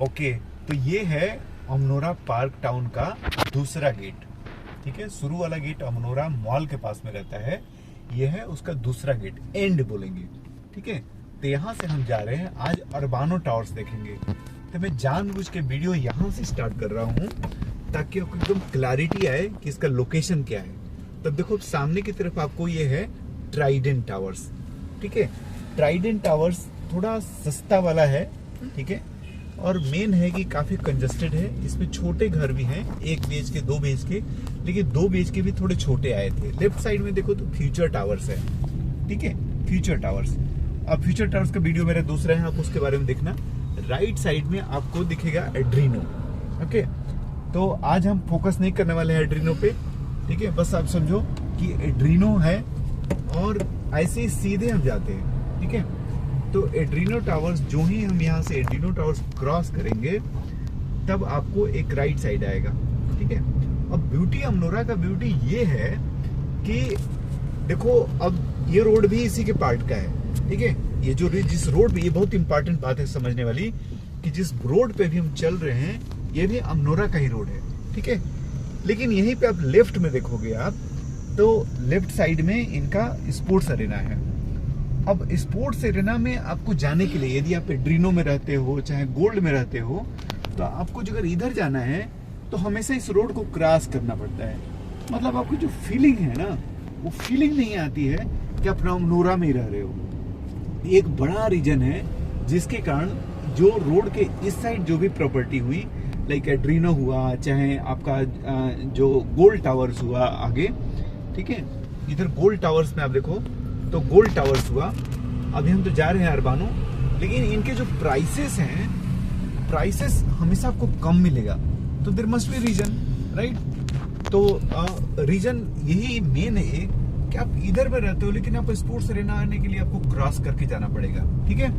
Okay, तो ये है अमनोरा पार्क टाउन का दूसरा गेट। ठीक है, शुरू वाला गेट अमनोरा मॉल के पास में रहता है, ये है उसका दूसरा गेट, एंड बोलेंगे। ठीक है, तो यहाँ से हम जा रहे हैं आज अरबानो टावर्स देखेंगे। तो मैं जानबूझ के वीडियो यहाँ से स्टार्ट कर रहा हूँ ताकि आपको एकदम क्लैरिटी आए कि इसका लोकेशन क्या है। तब देखो सामने की तरफ आपको ये है ट्राइडेंट टावर्स। ठीक है, ट्राइडेंट टावर्स थोड़ा सस्ता वाला है। ठीक है, और मेन है कि काफी कंजस्टेड है, इसमें छोटे घर भी हैं, 1 BHK 2 BHK, लेकिन 2 BHK भी थोड़े छोटे आए थे। लेफ्ट साइड में देखो तो फ्यूचर टावर्स है। ठीक है, फ्यूचर टावर्स। अब फ्यूचर टावर्स का वीडियो मेरा दूसरा है, आप उसके बारे में देखना। राइट साइड में आपको दिखेगा एड्रीनो। ओके, तो आज हम फोकस नहीं करने वाले हैं एड्रीनो पे। ठीक है, बस आप समझो कि एड्रीनो है और ऐसे ही सीधे हम जाते हैं। ठीक है, तो एड्रीनो टावर्स, जो ही हम यहाँ से एड्रीनो टावर्स क्रॉस करेंगे तब आपको एक राइट साइड आएगा। ठीक है, अब ब्यूटी अमनोरा का ब्यूटी ये है कि देखो, अब ये रोड भी इसी के पार्ट का है। ठीक है, ये जो जिस रोड पे, ये बहुत इंपॉर्टेंट बात है समझने वाली, कि जिस रोड पे भी हम चल रहे हैं ये भी अमनोरा का ही रोड है। ठीक है, लेकिन यहीं पे आप लेफ्ट में देखोगे आप, तो लेफ्ट साइड में इनका स्पोर्ट्स अरेना है। अब स्पोर्ट्स एरेना में आपको जाने के लिए, यदि आप एड्रीनो में रहते हो चाहे गोल्ड में रहते हो, तो आपको अगर इधर जाना है तो हमेशा इस रोड को क्रॉस करना पड़ता है। मतलब आपको जो फीलिंग है ना, वो फीलिंग नहीं आती है कि आप अमनोरा में ही रह रहे हो। एक बड़ा रीजन है जिसके कारण जो रोड के इस साइड जो भी प्रॉपर्टी हुई, लाइक एड्रीनो हुआ, चाहे आपका जो गोल्ड टावर्स हुआ आगे। ठीक है, इधर गोल्ड टावर्स में आप देखो तो गोल्ड टावर्स हुआ, अभी हम तो जा रहे हैं अरबानो, लेकिन इनके जो प्राइसेस हैं, प्राइसेस हमेशा आपको कम मिलेगा। तो there must be reason, right? तो रीजन यही मेन है कि आप इधर में रहते हो लेकिन आपको स्पोर्ट्स एरेना आने के लिए आपको क्रॉस करके जाना पड़ेगा। ठीक है,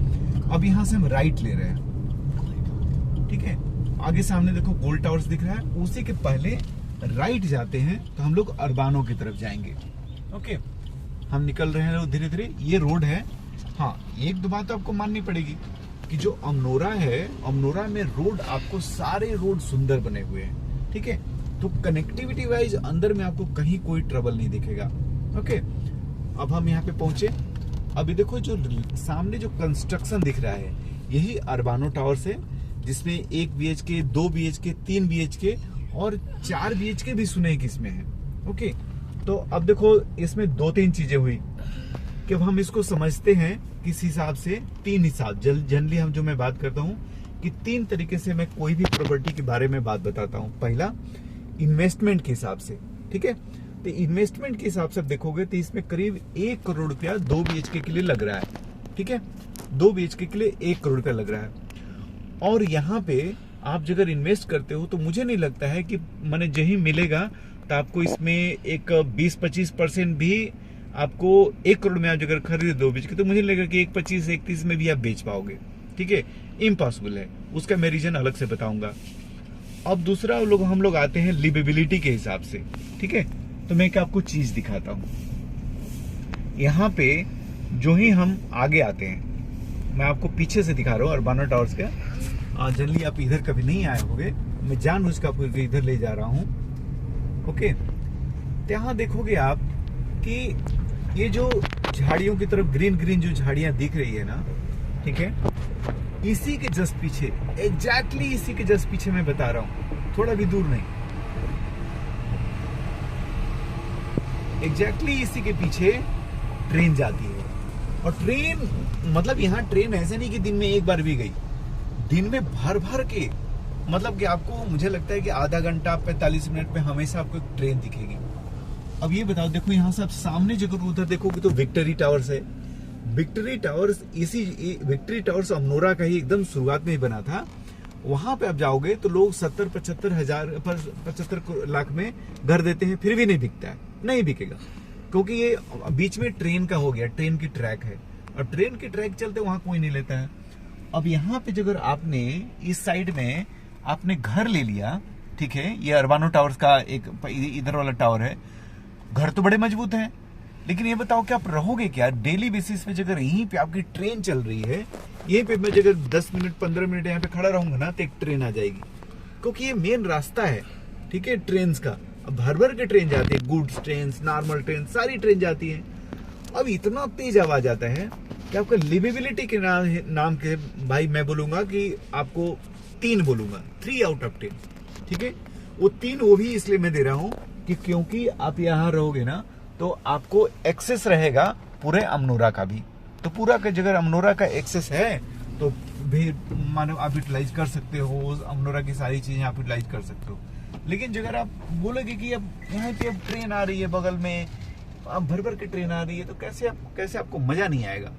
अब यहाँ से हम राइट ले रहे हैं। ठीक है, आगे सामने देखो गोल्ड टावर्स दिख रहा है, उसी के पहले राइट जाते हैं तो हम लोग अरबानो की तरफ जाएंगे। ओके, हम निकल रहे हैं धीरे धीरे, ये रोड है। हाँ, एक दो बात आपको माननी पड़ेगी कि जो अमनोरा है, अमनोरा में रोड आपको सारे रोड सुंदर बने हुए हैं। ठीक है, तो कनेक्टिविटी वाइज अंदर में आपको कहीं कोई ट्रबल नहीं दिखेगा। ओके, अब हम यहाँ पे पहुंचे। अभी देखो जो सामने जो कंस्ट्रक्शन दिख रहा है, यही अरबानो टावर्स है, जिसमें 1 BHK 2 BHK 3 BHK और 4 BHK भी सुने कि इसमें है। ओके, तो अब देखो इसमें 2-3 चीजें हुई कि अब हम इसको समझते हैं किस हिसाब से, 3 हिसाब जनरली हम जो मैं बात करता हूँ कि 3 तरीके से मैं कोई भी प्रॉपर्टी के बारे में बात बताता हूँ। पहला, इन्वेस्टमेंट के हिसाब से। ठीक है, तो इन्वेस्टमेंट के हिसाब से देखोगे तो इसमें करीब 1 करोड़ रुपया 2 BHK के लिए लग रहा है। ठीक है, 2 BHK के लिए 1 करोड़ रुपया लग रहा है। और यहाँ पे आप अगर इन्वेस्ट करते हो तो मुझे नहीं लगता है कि मैंने जही मिलेगा तो आपको इसमें एक 20-25% भी आपको 1 करोड़ में आप अगर खरीदे 2 BHK, तो मुझे लगेगा कि 1.25-1.30 में भी आप बेच पाओगे। ठीक है, इम्पॉसिबल है, उसका मैं रीजन अलग से बताऊंगा। अब दूसरा हम लोग आते हैं लिवेबिलिटी के हिसाब से। ठीक है, तो मैं क्या आपको चीज दिखाता हूँ। यहाँ पे जो ही हम आगे आते हैं, मैं आपको पीछे से दिखा रहा हूँ अरबानो टावर्स का। जनरली आप इधर कभी नहीं आए होंगे, मैं जानबूझ के आपको इधर ले जा रहा हूँ। ओके, तो यहाँ देखोगे आप कि ये जो झाड़ियों की तरफ ग्रीन ग्रीन जो झाड़ियां दिख रही है ना, ठीक है, इसी के जस्ट पीछे, एग्जैक्टली इसी के जस्ट पीछे मैं बता रहा हूँ, थोड़ा भी दूर नहीं, एग्जैक्टली इसी के पीछे ट्रेन जाती है। और ट्रेन मतलब यहाँ ट्रेन ऐसे नहीं कि दिन में एक बार भी गई, दिन में भर भर के, मतलब कि आपको, मुझे लगता है कि आधा घंटा 45 मिनट में हमेशा आपको एक ट्रेन दिखेगी। अब ये बताओ, देखो यहाँ से आप सामने जगह उधर देखोगे तो विक्टोरी टावर्स है। विक्टोरी टावर्स विक्टोरी टावर्स अमनोरा का ही एकदम शुरुआत में ही बना था। वहां पे आप जाओगे तो लोग 70-75 लाख में घर देते हैं, फिर भी नहीं बिकता है, नहीं बिकेगा, क्योंकि ये बीच में ट्रेन का हो गया, ट्रेन की ट्रैक है और ट्रेन की ट्रैक चलते वहां कोई नहीं लेता है। अब यहाँ पे अगर आपने इस साइड में आपने घर ले लिया, ठीक है, ये अरबानो टावर्स का एक इधर वाला टावर है, घर तो बड़े मजबूत हैं, लेकिन ये बताओ कि आप रहोगे क्या डेली बेसिस पे, अगर यहीं पे आपकी ट्रेन चल रही है, यहीं पे मैं अगर 10 मिनट 15 मिनट यहाँ पे खड़ा रहूंगा ना तो एक ट्रेन आ जाएगी, क्योंकि ये मेन रास्ता है, ठीक है, ट्रेन का। अब भर भर के ट्रेन जाती है, गुड्स ट्रेन, नॉर्मल ट्रेन, सारी ट्रेन जाती है। अब इतना तेज आवाज आता है कि आपका लिवेबिलिटी के नाम के भाई मैं बोलूंगा कि आपको 3 बोलूंगा, 3 आउट ऑफ 10, ठीक है। वो 3 वो भी इसलिए मैं दे रहा हूँ कि क्योंकि आप यहाँ रहोगे ना तो आपको एक्सेस रहेगा पूरे अमनोरा का भी। तो पूरा का अगर अमनोरा का एक्सेस है तो भी मानो आप यूटिलाइज कर सकते हो, अमनोरा की सारी चीजें आप यूटिलाइज कर सकते हो। लेकिन अगर आप बोलोगे कि अब यहाँ पे अब ट्रेन आ रही है बगल में, अब भर भर के ट्रेन आ रही है, तो कैसे आपको मजा नहीं आएगा,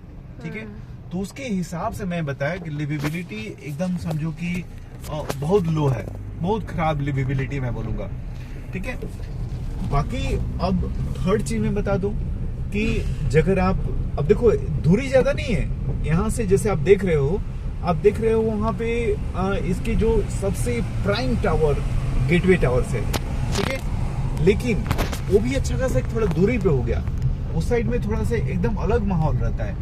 ठीक है। तो उसके हिसाब से मैं बताया कि लिवेबिलिटी एकदम समझो कि बहुत लो है, बहुत खराब लिवेबिलिटी मैं बोलूंगा, ठीक है। बाकी अब थर्ड चीज मैं बता दूं कि अगर आप अब देखो दूरी ज्यादा नहीं है यहाँ से, जैसे आप देख रहे हो वहां पे इसके जो सबसे प्राइम टावर गेटवे टावर से, ठीक है। लेकिन वो भी अच्छा खासा थोड़ा दूरी पे हो गया, उस साइड में थोड़ा सा एकदम अलग माहौल रहता है,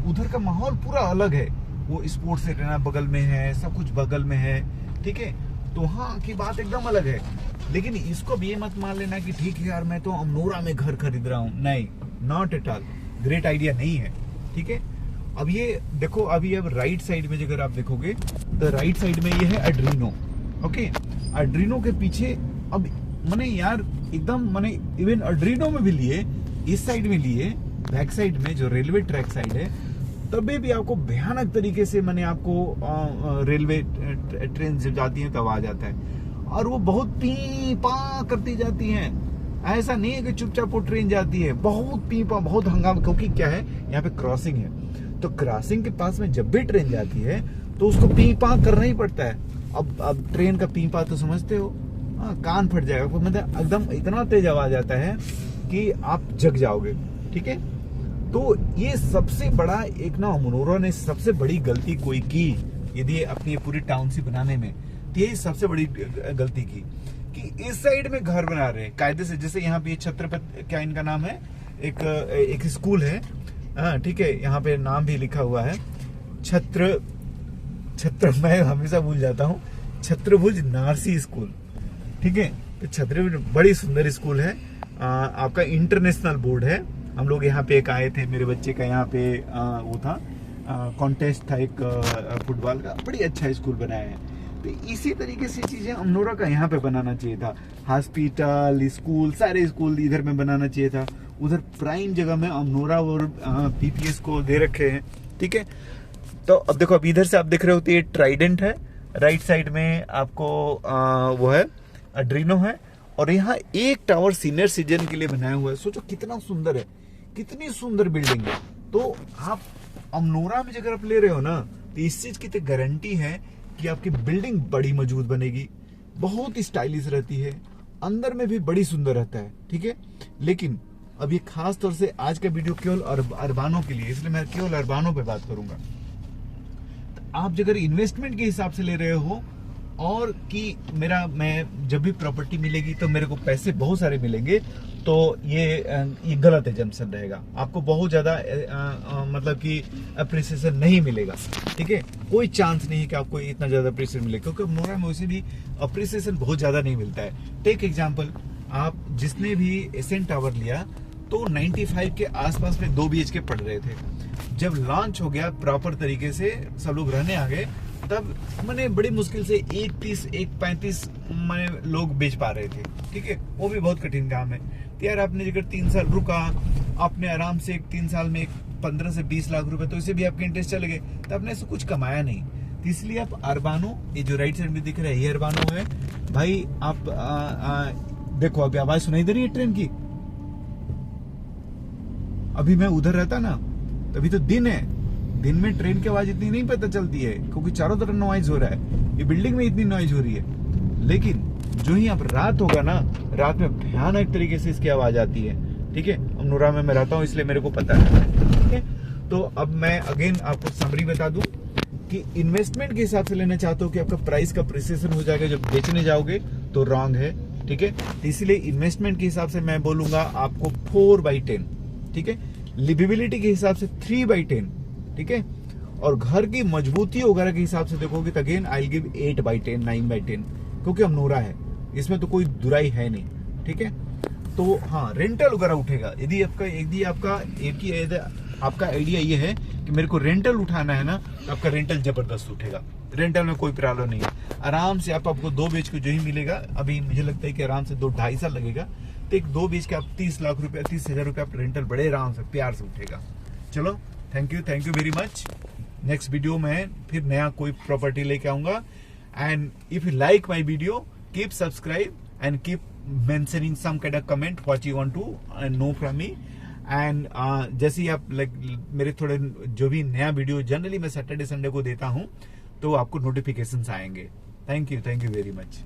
उधर का माहौल पूरा अलग है। वो स्पोर्ट्स एरिया बगल में है, सब कुछ बगल में है, ठीक है। तो वहाँ की बात एकदम अलग है। लेकिन इसको भी ये मत मान लेना कि ठीक है यार मैं तो अमनोरा में घर खरीद रहा हूँ, नहीं, not at all, great idea नहीं है, ठीक है। अब ये देखो, अभी अब राइट साइड में अगर आप देखोगे तो राइट साइड में ये है एड्रीनो, ओके। एड्रीनो के पीछे अब मैंने यार एकदम मैंने इवन एड्रीनो में भी लिए, इस साइड में लिए, बैक साइड में जो रेलवे ट्रैक साइड है, तभी भी आपको भयानक तरीके से मैंने आपको रेलवे ट्रेन जब जाती है तब आ जाता है, और वो बहुत पी पा करती जाती हैं। ऐसा नहीं है कि चुपचाप वो ट्रेन जाती है, बहुत पी पा, बहुत हंगामा, क्योंकि क्या है यहाँ पे क्रॉसिंग है, तो क्रॉसिंग के पास में जब भी ट्रेन जाती है तो उसको पी पा करना ही पड़ता है। अब ट्रेन का पी पा तो समझते हो, कान फट जाएगा, मतलब एकदम इतना तेज आवाज आता है कि आप जग जाओगे, ठीक है। तो ये सबसे बड़ा एक ना अमनोरा ने सबसे बड़ी गलती कोई की यदि अपनी पूरी टाउनशिप बनाने में, तो ये सबसे बड़ी गलती की कि इस साइड में घर बना रहे कायदे से। जैसे यहाँ पे छत्रपति, क्या इनका नाम है, एक स्कूल है, ठीक है, यहाँ पे नाम भी लिखा हुआ है, छत्र मैं हमेशा भूल जाता हूँ, छत्रभुज नारसी स्कूल, ठीक है। तो छत्रभुज बड़ी सुंदर स्कूल है, आपका इंटरनेशनल बोर्ड है। हम लोग यहाँ पे एक आए थे, मेरे बच्चे का यहाँ पे वो था कॉन्टेस्ट था एक फुटबॉल का, बड़ी अच्छा स्कूल बनाया है। तो इसी तरीके से चीजें अमनोरा का यहाँ पे बनाना चाहिए था, हॉस्पिटल, स्कूल, सारे स्कूल इधर में बनाना चाहिए था। उधर प्राइम जगह में अमनोरा और पीपीएस को दे रखे हैं, ठीक है। तो अब देखो, अब इधर से आप देख रहे हो तो ये ट्राइडेंट है, राइट साइड में आपको वो है एड्रीनो है, और यहाँ एक टावर सीनियर सिटीजन के लिए बनाया हुआ है। सोचो कितना सुंदर है, कितनी सुंदर बिल्डिंग है। तो आप अमनोरा में अगर आप ले रहे हो ना, तो इस चीज की तो गारंटी है कि आपकी बिल्डिंग बड़ी मजबूत बनेगी, बहुत स्टाइलिश रहती है, अंदर में भी बड़ी सुंदर रहता है, ठीक है। लेकिन अब ये खास तौर से आज का वीडियो केवल अरबानों के लिए, इसलिए मैं केवल अरबानों पे बात करूंगा। तो आप अगर इन्वेस्टमेंट के हिसाब से ले रहे हो, और कि मैं जब भी प्रॉपर्टी मिलेगी तो मेरे को पैसे बहुत सारे मिलेंगे, तो ये गलत एजम्पशन रहेगा। आपको बहुत ज्यादा मतलब कि अप्रिसिएशन नहीं मिलेगा, ठीक है। कोई चांस नहीं है कि आपको इतना ज्यादा अप्रिसिएशन मिलेगा, क्योंकि अमनोरा में वैसे भी अप्रिसिएशन बहुत ज्यादा नहीं मिलता है। टेक एग्जांपल, आप जिसने भी एसेंट टावर लिया तो 95 के आसपास में 2 BHK पड़ रहे थे। जब लॉन्च हो गया प्रॉपर तरीके से, सब लोग रहने आ गए, तब मैंने बड़ी मुश्किल से 130 135 मैंने लोग बेच पा रहे थे, ठीक है। वो भी बहुत कठिन काम है। तो यार आपने अगर 3 साल रुका, आपने आराम से 3 साल में 15 से 20 लाख रुपए, तो इसे भी आपके इंटरेस्ट चले गए, तो आपने ऐसा कुछ कमाया नहीं। तो इसलिए आप अरबानो, ये जो राइट साइड में दिख रहा है ये अरबानो है भाई। आप देखो, अभी आवाज सुनाई दे रही है ट्रेन की। अभी मैं उधर रहता ना, तभी तो दिन है, दिन में ट्रेन की आवाज इतनी नहीं पता चलती है, क्योंकि चारों तरफ नॉइज हो रहा है, ये बिल्डिंग में इतनी नॉइज हो रही है। लेकिन जो ही अब रात होगा ना, रात में भयानक तरीके से इसकी आवाज आती है, ठीक है। अमनोरा में मैं रहता हूँ इसलिए मेरे को पता है, ठीक है। तो अब मैं अगेन आपको समरी बता दूं कि इन्वेस्टमेंट के हिसाब से लेना चाहते हो कि आपका प्राइस का अप्रिसिएशन हो जाएगा जब बेचने जाओगे, तो रॉन्ग है, ठीक है। इसलिए इन्वेस्टमेंट के हिसाब से मैं बोलूंगा आपको 4/10, ठीक है। लिविबिलिटी के हिसाब से 3/10, ठीक है। और घर की मजबूती वगैरह के हिसाब से देखोगे तो अगेन आई गिव 8/10, 9/10, क्योंकि अमनोरा है, इसमें तो कोई दुराई है नहीं, ठीक है। तो हाँ, रेंटल वगैरह उठेगा। यदि आपका आइडिया ये है कि मेरे को रेंटल उठाना है ना, तो आपका रेंटल जबरदस्त उठेगा। रेंटल में कोई प्रॉब्लम नहीं है, आराम से आपको 2 BHK जो ही मिलेगा। अभी मुझे लगता है कि आराम से 2-2.5 साल लगेगा, तो एक 2 BHK आप 30 लाख रुपया, 30,000 रुपया आप रेंटल बड़े आराम से प्यार से उठेगा। चलो, thank you very much. Next video में फिर नया कोई प्रॉपर्टी लेके आऊंगा। And if you like my video, keep subscribe and keep mentioning some kind of comment what you want to know from me. एंड जैसे ही आप मेरे थोड़े जो भी नया वीडियो जनरली मैं सैटरडे संडे को देता हूं, तो आपको नोटिफिकेशंस आएंगे। Thank you very much.